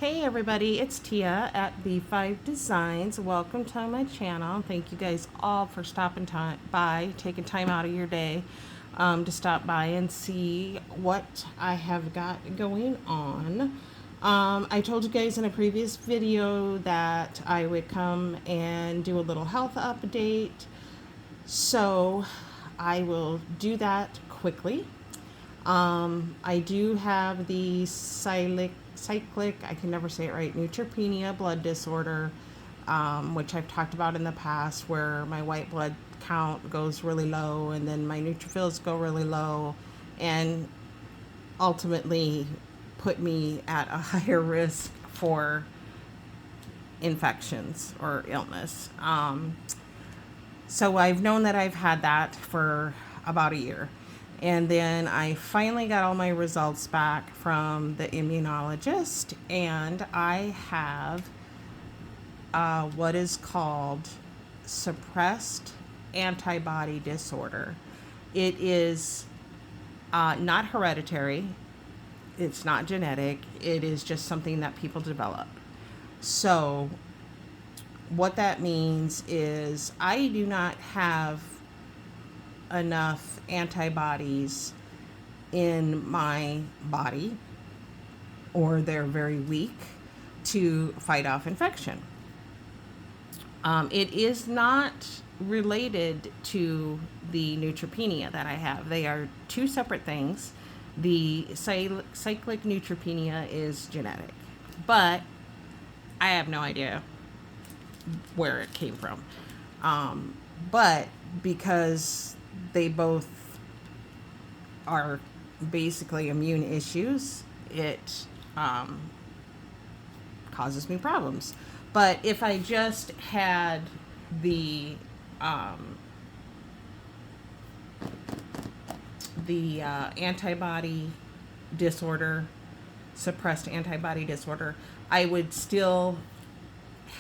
Hey everybody, it's Tia at B5 Designs. Welcome to my channel. Thank you guys all for stopping by, taking time out of your day to stop by and see what I have got going on. I told you guys in a previous video that I would come and do a little health update. So I will do that quickly. I do have the cyclic, I can never say it right, neutropenia blood disorder, which I've talked about in the past, where my white blood count goes really low and then my neutrophils go really low and ultimately put me at a higher risk for infections or illness. So I've known that I've had that for about a year. And then I finally got all my results back from the immunologist, and I have what is called suppressed antibody disorder. It is not hereditary, it's not genetic, it is just something that people develop. So, what that means is I do not have enough antibodies in my body, or they're very weak to fight off infection. It is not related to the neutropenia that I have. They are two separate things. The cyclic neutropenia is genetic, but I have no idea where it came from. But because they both are basically immune issues, it causes me problems. But if I just had the antibody disorder, suppressed antibody disorder, I would still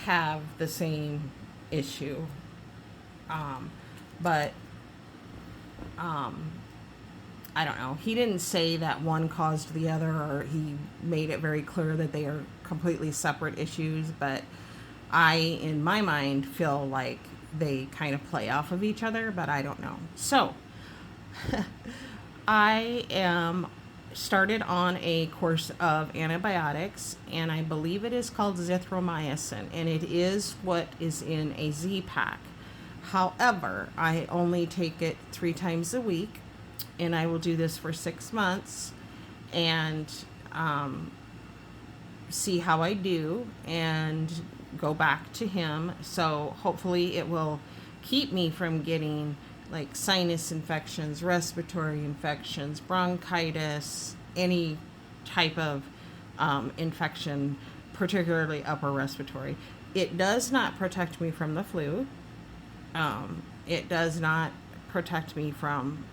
have the same issue. But I don't know. He didn't say that one caused the other, or he made it very clear that they are completely separate issues, but I, in my mind, feel like they kind of play off of each other, but I don't know. So, I am started on a course of antibiotics, and I believe it is called zithromycin, and it is what is in a Z-Pack. However, I only take it 3 times a week, and I will do this for 6 months and see how I do and go back to him. So hopefully it will keep me from getting like sinus infections, respiratory infections, bronchitis, any type of infection, particularly upper respiratory. It does not protect me from the flu. It does not protect me from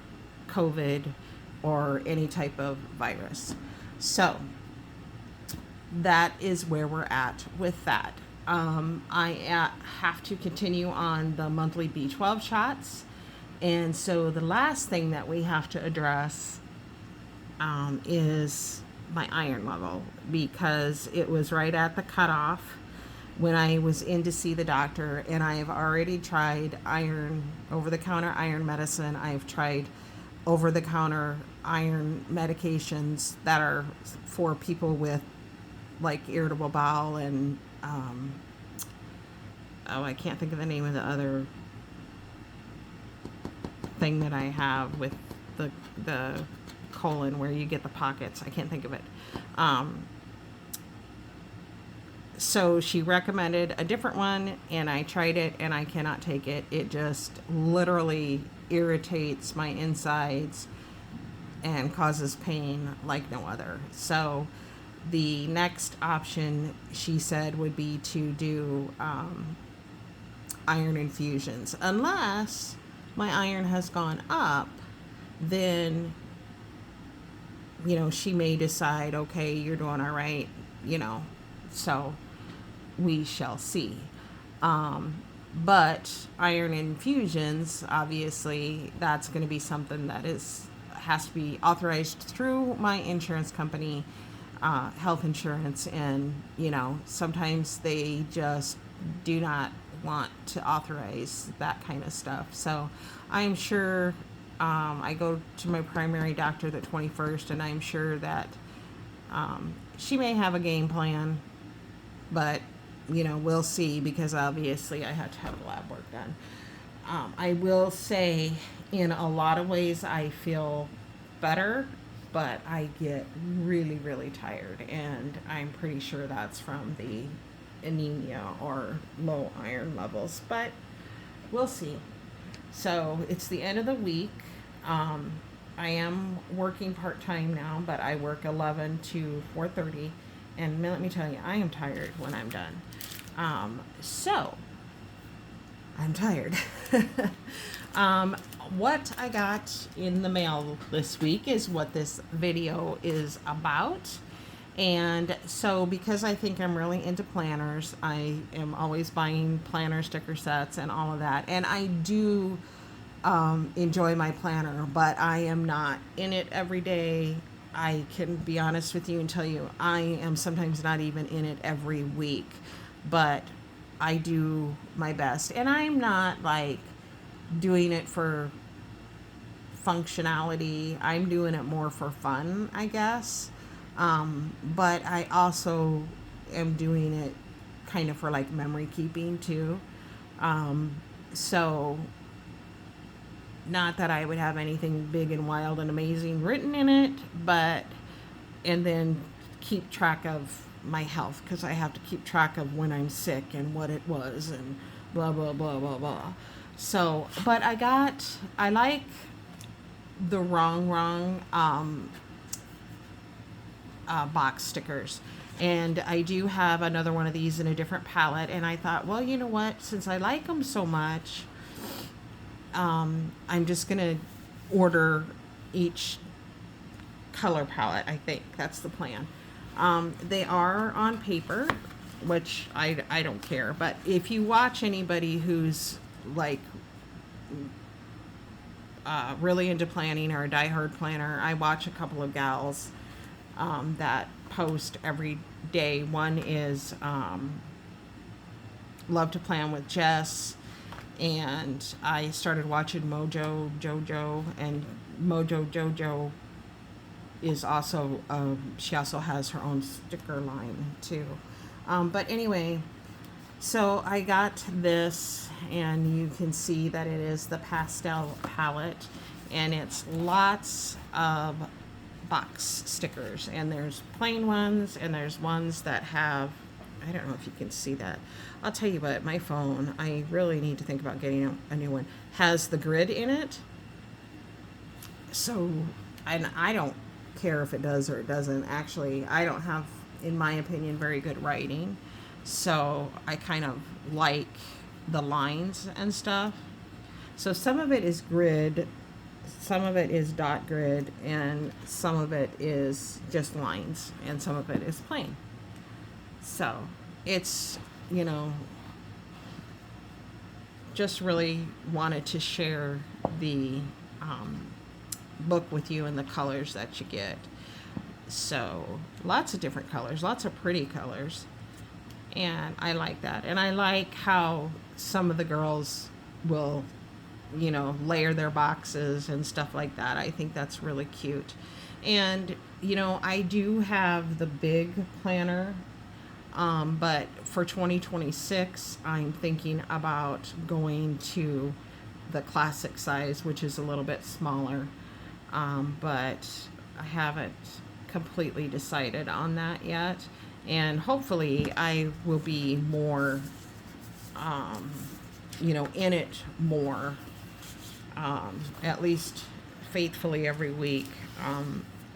COVID or any type of virus. So that is where we're at with that. I have to continue on the monthly B12 shots. And so the last thing that we have to address is my iron level, because it was right at the cutoff when I was in to see the doctor, and I've already tried over-the-counter iron medicine. I've tried over-the-counter iron medications that are for people with like irritable bowel and I can't think of the name of the other thing that I have with the colon where you get the pockets. I can't think of it. So she recommended a different one, and I tried it, and I cannot take it. It just literally irritates my insides and causes pain like no other. So the next option, she said, would be to do iron infusions. Unless my iron has gone up, then, she may decide, okay, you're doing all right, so we shall see. But iron infusions, obviously, that's going to be something that has to be authorized through my insurance company. health insurance, and sometimes they just do not want to authorize that kind of stuff. So I'm sure I go to my primary doctor the 21st, and I'm sure that she may have a game plan, but we'll see, because obviously I had to have lab work done. I will say, in a lot of ways, I feel better, but I get really, really tired, and I'm pretty sure that's from the anemia or low iron levels, but we'll see. So it's the end of the week. I am working part-time now, but I work 11 to 4:30, and let me tell you, I am tired when I'm done. So I'm tired. What I got in the mail this week is what this video is about. And so, because I think I'm really into planners, I am always buying planner sticker sets and all of that. And I do enjoy my planner, but I am not in it every day. I can be honest with you and tell you I am sometimes not even in it every week, but I do my best. And I'm not like doing it for functionality. I'm doing it more for fun, I guess. But I also am doing it kind of for like memory keeping too. So not that I would have anything big and wild and amazing written in it, but, and then keep track of my health, because I have to keep track of when I'm sick and what it was and blah, blah, blah, blah, blah. So, but I like the wrong box stickers. And I do have another one of these in a different palette. And I thought, well, you know what? Since I like them so much, I'm just going to order each color palette. I think that's the plan. They are on paper, which I don't care. But if you watch anybody who's like really into planning or a diehard planner, I watch a couple of gals that post every day. One is Love to Plan with Jess, and I started watching Mojo Jojo, and Mojo Jojo is also she also has her own sticker line too. But anyway, so I got this, and you can see that it is the pastel palette, and it's lots of box stickers, and there's plain ones, and there's ones that have, I don't know if you can see that. I'll tell you what, my phone, I really need to think about getting a new one, has the grid in it. So, and I don't care if it does or it doesn't. Actually, I don't have, in my opinion, very good writing. So I kind of like the lines and stuff. So some of it is grid, some of it is dot grid, and some of it is just lines, and some of it is plain. So it's, just really wanted to share the book with you and the colors that you get. So lots of different colors, lots of pretty colors. And I like that. And I like how some of the girls will, layer their boxes and stuff like that. I think that's really cute. And, I do have the big planner, but for 2026, I'm thinking about going to the classic size, which is a little bit smaller. But I haven't completely decided on that yet. And hopefully I will be more, in it more, at least faithfully every week.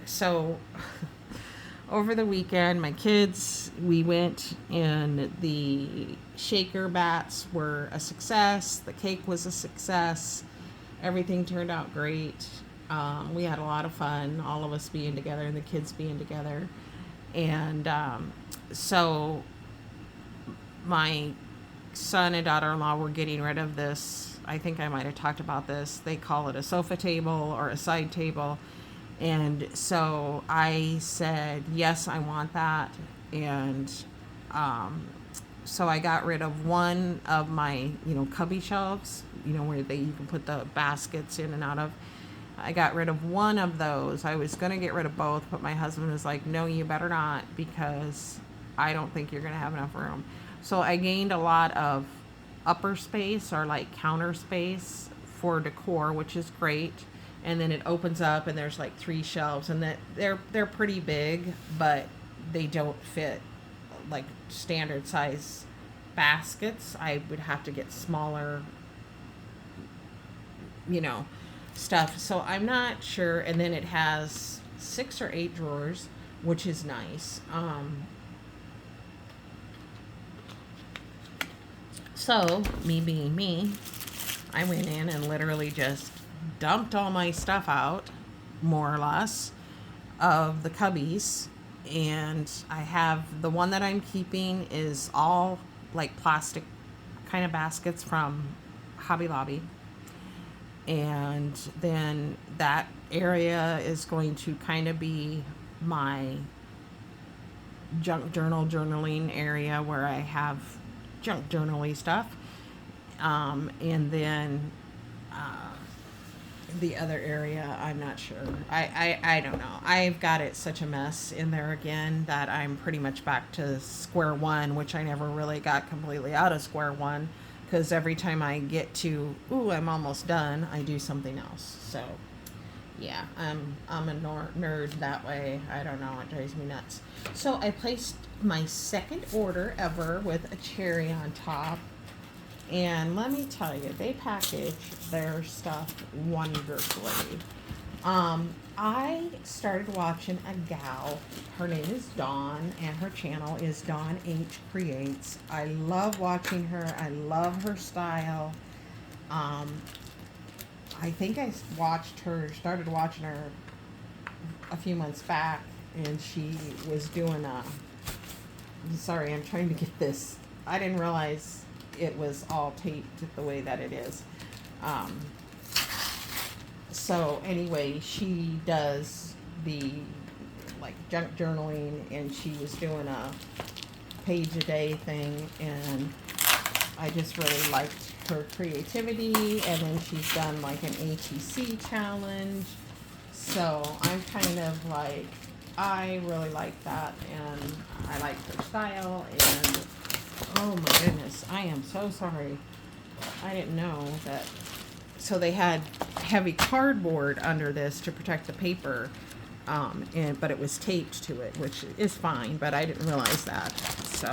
So over the weekend, my kids, we went, and the shaker bats were a success. The cake was a success. Everything turned out great. We had a lot of fun, all of us being together and the kids being together. And so my son and daughter-in-law were getting rid of this. I think I might have talked about this. They call it a sofa table or a side table. And so I said, yes, I want that. And so I got rid of one of my, cubby shelves, where you can put the baskets in and out of. I got rid of one of those. I was going to get rid of both, but my husband was like, no, you better not, because I don't think you're going to have enough room. So I gained a lot of upper space, or like counter space for decor, which is great. And then it opens up and there's like 3 shelves, and that they're pretty big, but they don't fit like standard size baskets. I would have to get smaller, stuff. So I'm not sure. And then it has 6 or 8 drawers, which is nice. So me being me, I went in and literally just dumped all my stuff out, more or less, of the cubbies. And I have the one that I'm keeping is all like plastic kind of baskets from Hobby Lobby. And then that area is going to kind of be my junk journaling area, where I have junk journaling stuff. And then the other area, I'm not sure. I don't know. I've got it such a mess in there again that I'm pretty much back to square one, which I never really got completely out of square one, because every time I get to, I'm almost done, I do something else. So yeah, I'm a nerd that way. I don't know, it drives me nuts. So I placed my second order ever with a cherry on top. And let me tell you, they package their stuff wonderfully. I started watching a gal. Her name is Dawn, and her channel is Dawn H Creates. I love watching her. I love her style. I think I started watching her a few months back, and she was doing sorry, I'm trying to get this. I didn't realize it was all taped the way that it is. So anyway, she does the like junk journaling, and she was doing a page a day thing, and I just really liked her creativity. And then she's done like an ATC challenge. So I'm kind of like, I really like that, and I like her style. And oh my goodness, I am so sorry. I didn't know that. So they had heavy cardboard under this to protect the paper, but it was taped to it, which is fine, but I didn't realize that. So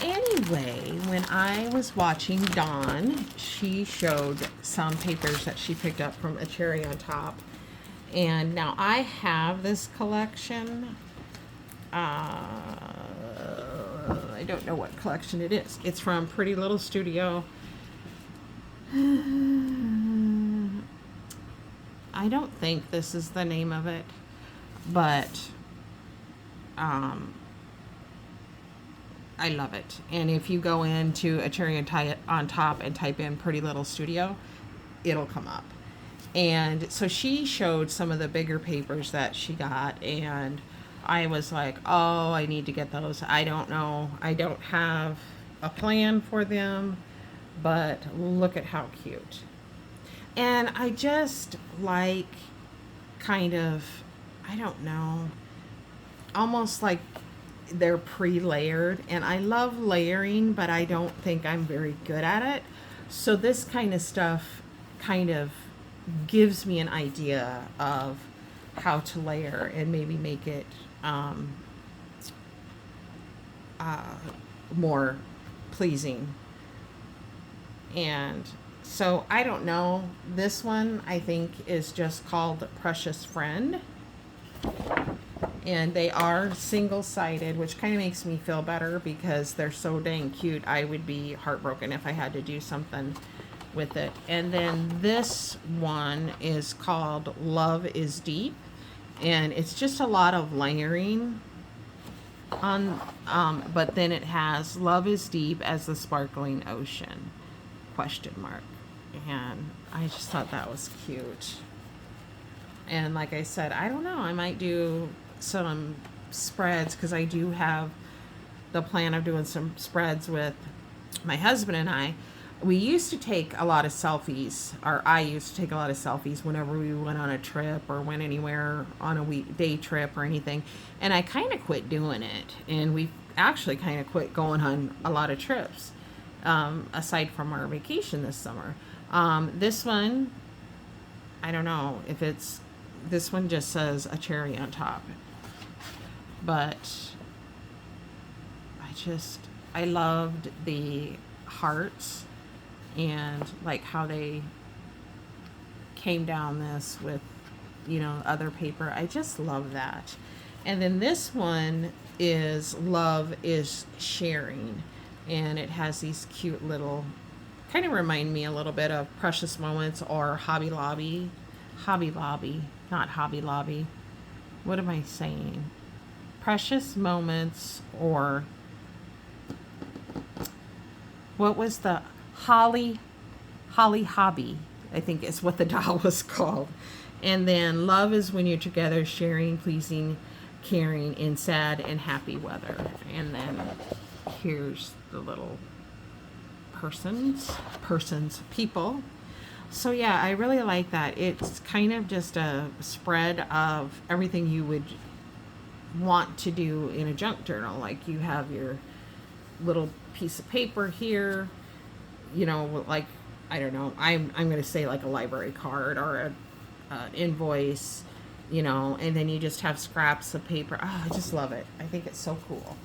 anyway, when I was watching Dawn, she showed some papers that she picked up from A Cherry on Top. And now I have this collection. I don't know what collection it is. It's from Pretty Little Studio. I don't think this is the name of it, but I love it. And if you go into A Cherry on Top and type in Pretty Little Studio, it'll come up. And so she showed some of the bigger papers that she got, and I was like, oh, I need to get those. I don't know. I don't have a plan for them, but look at how cute. And I just like kind of, I don't know, almost like they're pre-layered. And I love layering, but I don't think I'm very good at it. So this kind of stuff kind of gives me an idea of how to layer and maybe make it more pleasing. And so I don't know. This one I think is just called Precious Friend. And they are single-sided, which kind of makes me feel better because they're so dang cute. I would be heartbroken if I had to do something with it. And then this one is called Love is Deep. And it's just a lot of layering on, but then it has Love is Deep as the Sparkling Ocean, ? And I just thought that was cute. And like I said, I don't know, I might do some spreads, because I do have the plan of doing some spreads with my husband and I. We used to take a lot of selfies, or I used to take a lot of selfies whenever we went on a trip or went anywhere on a day trip or anything. And I kind of quit doing it. And we actually kind of quit going on a lot of trips, aside from our vacation this summer. This one, I don't know if it's, this one just says a cherry on top. But I loved the hearts and like how they came down this with, other paper. I just love that. And then this one is Love is Sharing. And it has these cute little, kind of remind me a little bit of Precious Moments or Hobby Lobby. Hobby Lobby, not Hobby Lobby. What am I saying? Precious Moments, or what was the Holly Hobby, I think is what the doll was called. And then Love is when you're together, sharing, pleasing, caring in sad and happy weather. And then here's the little people. So yeah, I really like that. It's kind of just a spread of everything you would want to do in a junk journal. Like you have your little piece of paper here, like, I don't know, I'm going to say like a library card or an invoice, and then you just have scraps of paper. Oh, I just love it. I think it's so cool.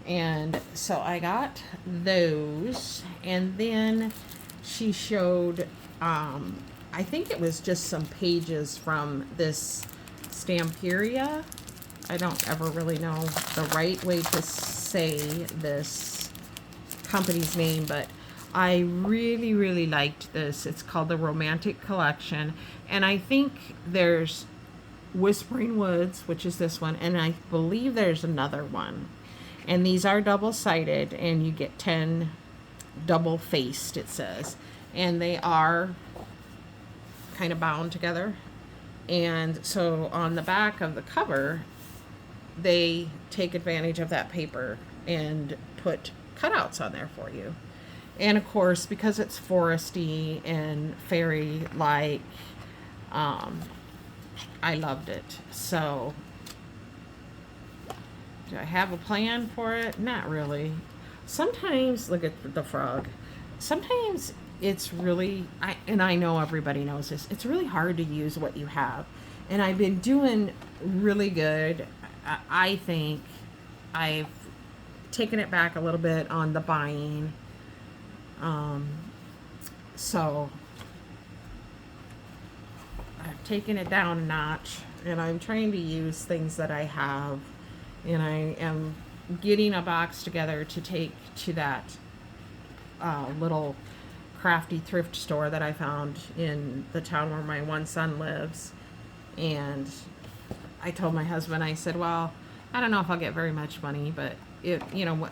And so I got those, and then she showed, I think it was just some pages from this Stamperia. I don't ever really know the right way to say this company's name, but I really, really liked this. It's called the Romantic Collection, and I think there's Whispering Woods, which is this one, and I believe there's another one. And these are double-sided, and you get 10 double-faced, it says. And they are kind of bound together. And so on the back of the cover, they take advantage of that paper and put cutouts on there for you. And of course, because it's foresty and fairy-like, I loved it. So, do I have a plan for it? Not really. Sometimes, look at the frog. Sometimes it's really, and I know everybody knows this, it's really hard to use what you have. And I've been doing really good. I think I've taken it back a little bit on the buying. So I've taken it down a notch, and I'm trying to use things that I have, and I am getting a box together to take to that little crafty thrift store that I found in the town where my one son lives. And I told my husband, I said, well, I don't know if I'll get very much money, but if,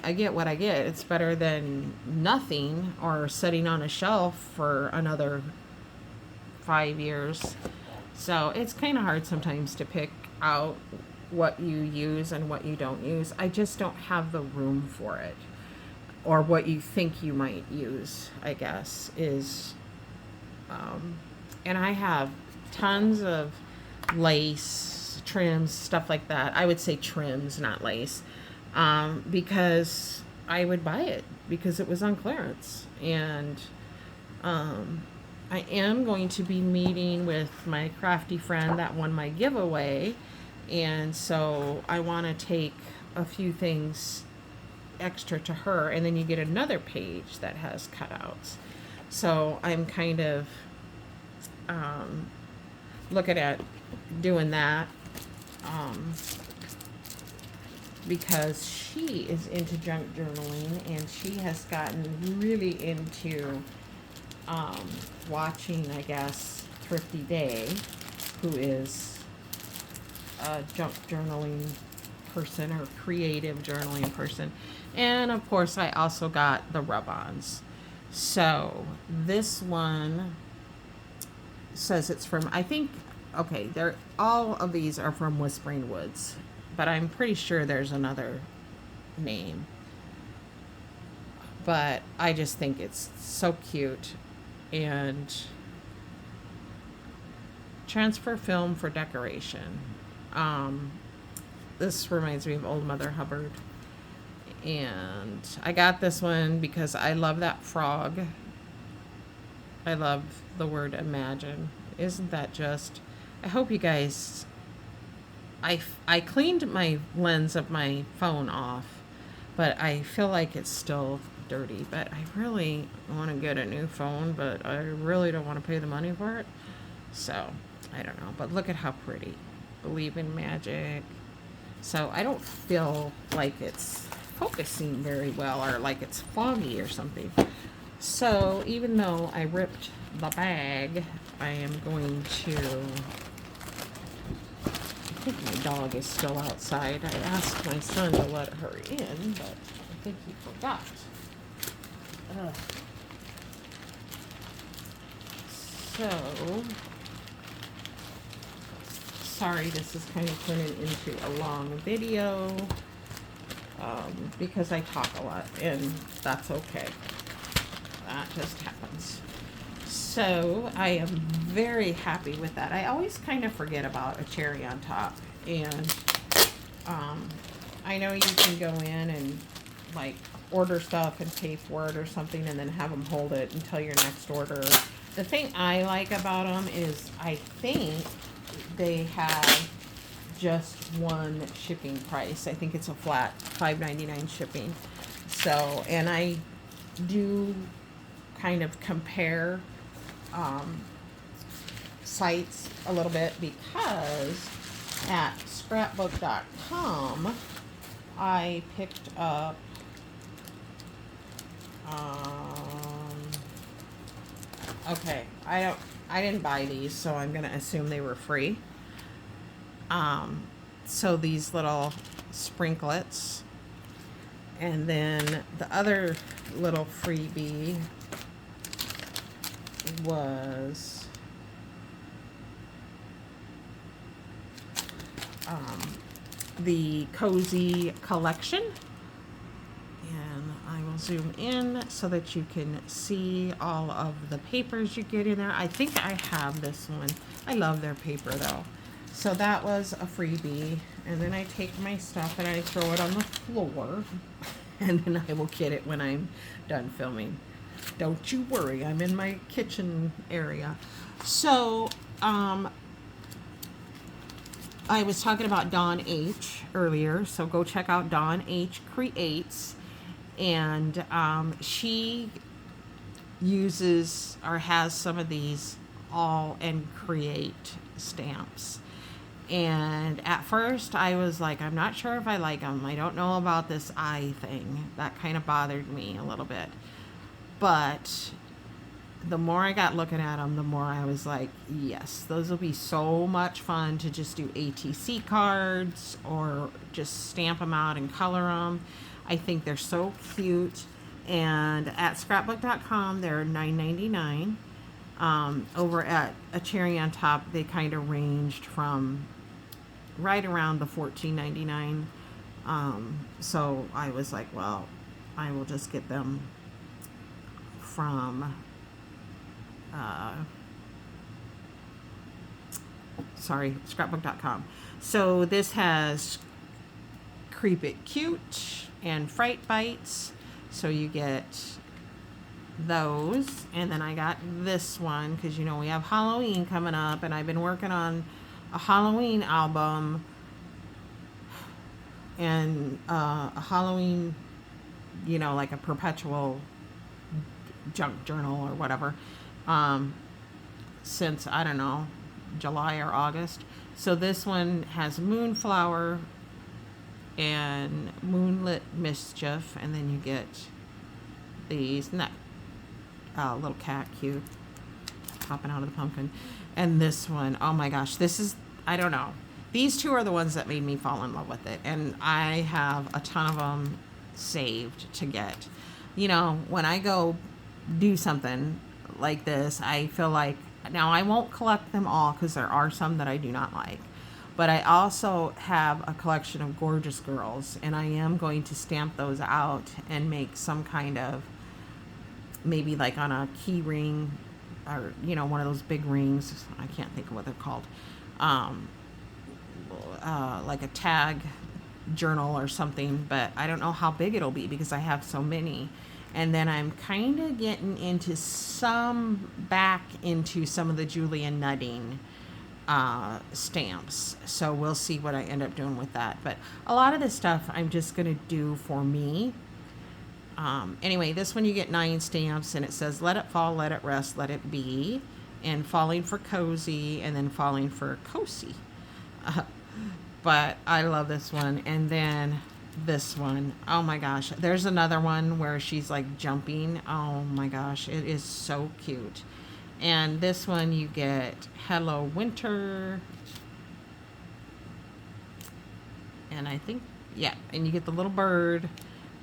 I get what I get. It's better than nothing or sitting on a shelf for another 5 years. So it's kind of hard sometimes to pick out what you use and what you don't use. I just don't have the room for it. Or what you think you might use, I guess, is, and I have tons of lace, trims, stuff like that. I would say trims, not lace, because I would buy it because it was on clearance. And I am going to be meeting with my crafty friend that won my giveaway, and so I want to take a few things extra to her, and then you get another page that has cutouts. So I'm kind of looking at doing that, because she is into junk journaling, and she has gotten really into watching, I guess, Thrifty Day, who is a junk journaling person or creative journaling person. And of course, I also got the rub-ons. So this one says it's from, I think, Okay, they're all of these are from Whispering Woods, but I'm pretty sure there's another name. But I just think it's so cute. And transfer film for decoration. Um, this reminds me of Old Mother Hubbard. And I got this one because I love that frog. I love the word imagine. Isn't that just... I hope you guys... I cleaned my lens of my phone off, but I feel like it's still dirty. But I really want to get a new phone, but I really don't want to pay the money for it. So, I don't know. But look at how pretty. Believe in magic. So, I don't feel like it's focusing very well or like it's foggy or something. So, even though I ripped the bag, I am going to... I think my dog is still outside. I asked my son to let her in, but I think he forgot. Ugh. So, sorry, this is kind of turning into a long video because I talk a lot, and that's okay. That just happens. So I am very happy with that. I always kind of forget about a cherry on top, and I know you can go in and like order stuff and pay for it or something, and then have them hold it until your next order. The thing I like about them is I think they have just one shipping price. I think it's a flat $5.99 shipping. So, and I do kind of compare sites a little bit, because at scrapbook.com I picked up okay, I didn't buy these, so I'm gonna assume they were free. So these little sprinklets, and then the other little freebie was the Cozy Collection, and I will zoom in so that you can see all of the papers you get in there. I think I have this one. I love their paper though. So that was a freebie, and then I take my stuff and I throw it on the floor, and then I will get it when I'm done filming. Don't you worry, I'm in my kitchen area. So, I was talking about Dawn H earlier, so go check out Dawn H Creates, and she uses or has some of these all and create stamps. And at first I was like, I'm not sure if I like them. I don't know about this eye thing. That kind of bothered me a little bit. But the more I got looking at them, the more I was like, yes, those will be so much fun to just do ATC cards or just stamp them out and color them. I think they're so cute. And at scrapbook.com, they're $9.99. Over at A Cherry on Top, they kind of ranged from right around the $14.99. So I was like, well, I will just get them from scrapbook.com. So this has Creep It Cute and Fright Bites, so you get those. And then I got this one because, you know, we have Halloween coming up, and I've been working on a Halloween album and a Halloween, you know, like a perpetual junk journal or whatever, since, I don't know, July or August. So this one has Moonflower and Moonlit Mischief, and then you get these, little cat cute popping out of the pumpkin. And this one, oh my gosh, this is, I don't know. These two are the ones that made me fall in love with it. And I have a ton of them saved to get. You know, when I go do something like this, I feel like Now, I won't collect them all because there are some that I do not like. But I also have a collection of Gorgeous Girls, and I am going to stamp those out and make some kind of, maybe like on a key ring, or, one of those big rings. I can't think of what they're called. Um, like a tag journal or something, but I don't know how big it'll be because I have so many. And then I'm kind of getting back into some of the Julian Nutting stamps. So we'll see what I end up doing with that. But a lot of this stuff I'm just going to do for me. Anyway, this one you get 9 stamps, and it says let it fall, let it rest, let it be, and falling for cozy, and then falling for cozy. But I love this one. And then this one, oh my gosh, there's another one where she's like jumping. Oh my gosh, it is so cute. And this one you get Hello Winter, and I think, yeah, and you get the little bird,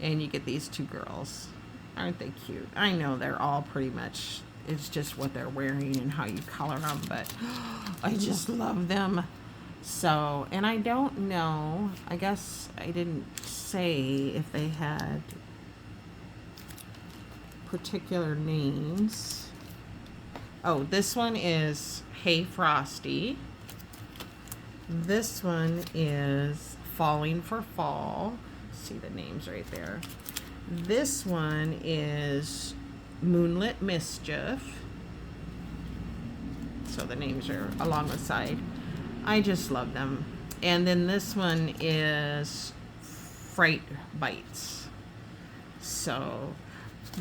and you get these 2 girls. Aren't they cute? I know they're all pretty much, it's just what they're wearing and how you color them, but I just love them. So, and I don't know, I guess I didn't say if they had particular names. Oh, this one is Hey Frosty. This one is Falling for Fall. See the names right there. This one is Moonlit Mischief. So the names are along the side. I just love them. And then this one is Fright Bites. So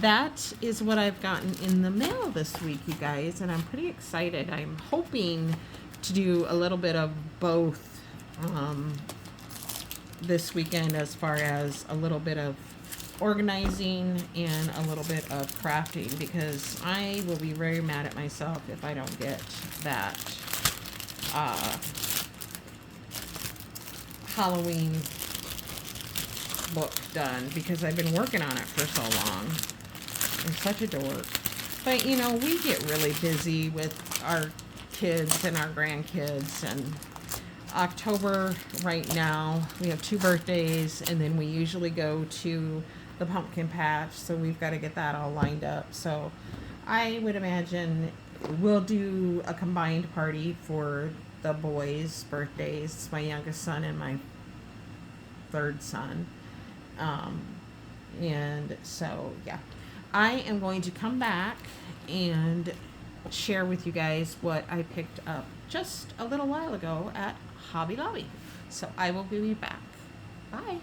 that is what I've gotten in the mail this week, you guys, and I'm pretty excited. I'm hoping to do a little bit of both this weekend, as far as a little bit of organizing and a little bit of crafting, because I will be very mad at myself if I don't get that Halloween book done, because I've been working on it for so long. I'm such a dork. But we get really busy with our kids and our grandkids, and October right now we have 2 birthdays, and then we usually go to the pumpkin patch, so we've got to get that all lined up. So I would imagine we'll do a combined party for the boys' birthdays, my youngest son and my 3rd son. And so, yeah, I am going to come back and share with you guys what I picked up just a little while ago at Hobby Lobby. So I will be back. Bye.